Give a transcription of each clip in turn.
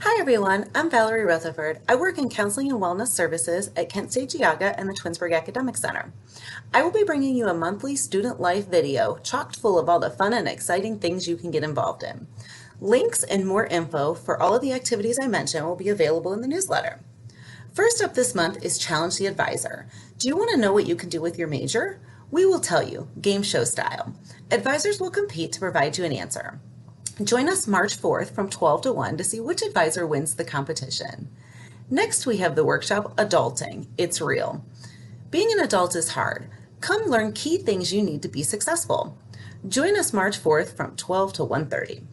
Hi everyone, I'm Valerie Rutherford. I work in Counseling and Wellness Services at Kent State Geauga and the Twinsburg Academic Center. I will be bringing you a monthly student life video chock full of all the fun and exciting things you can get involved in. Links and more info for all of the activities I mentioned will be available in the newsletter. First up this month is Challenge the Advisor. Do you want to know what you can do with your major? We will tell you, game show style. Advisors will compete to provide you an answer. Join us March 4th from 12 to 1 to see which advisor wins the competition. Next, we have the workshop Adulting. It's real. Being an adult is hard. Come learn key things you need to be successful. Join us March 4th from 12 to 1:30.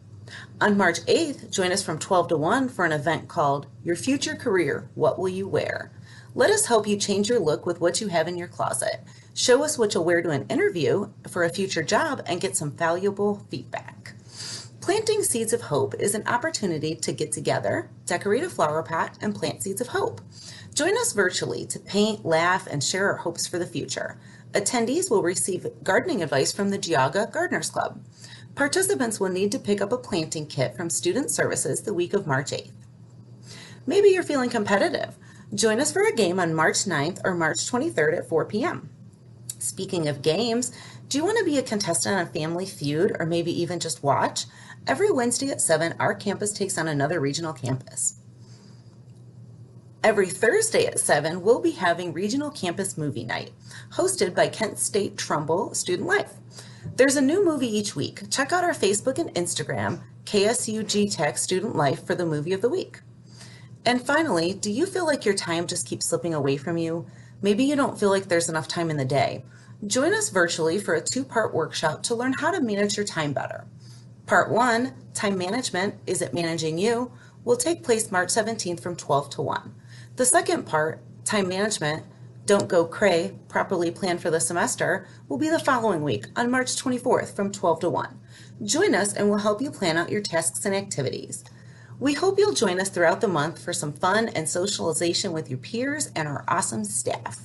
On March 8th, join us from 12 to 1 for an event called Your Future Career, What Will You Wear? Let us help you change your look with what you have in your closet. Show us what you'll wear to an interview for a future job and get some valuable feedback. Planting Seeds of Hope is an opportunity to get together, decorate a flower pot, and plant seeds of hope. Join us virtually to paint, laugh, and share our hopes for the future. Attendees will receive gardening advice from the Geauga Gardeners Club. Participants will need to pick up a planting kit from Student Services the week of March 8th. Maybe you're feeling competitive. Join us for a game on March 9th or March 23rd at 4 p.m. Speaking of games, do you want to be a contestant on Family Feud or maybe even just watch? Every Wednesday at 7, our campus takes on another regional campus. Every Thursday at 7, we'll be having Regional Campus Movie Night, hosted by Kent State Trumbull Student Life. There's a new movie each week. Check out our Facebook and Instagram, KSU GTech Student Life, for the movie of the week. And finally, do you feel like your time just keeps slipping away from you? Maybe you don't feel like there's enough time in the day. Join us virtually for a 2-part workshop to learn how to manage your time better. Part 1, Time Management, Is It Managing You?, will take place March 17th from 12 to 1. The second part, Time Management, Don't Go Cray, Properly Plan for the Semester, will be the following week on March 24th from 12 to 1. Join us and we'll help you plan out your tasks and activities. We hope you'll join us throughout the month for some fun and socialization with your peers and our awesome staff.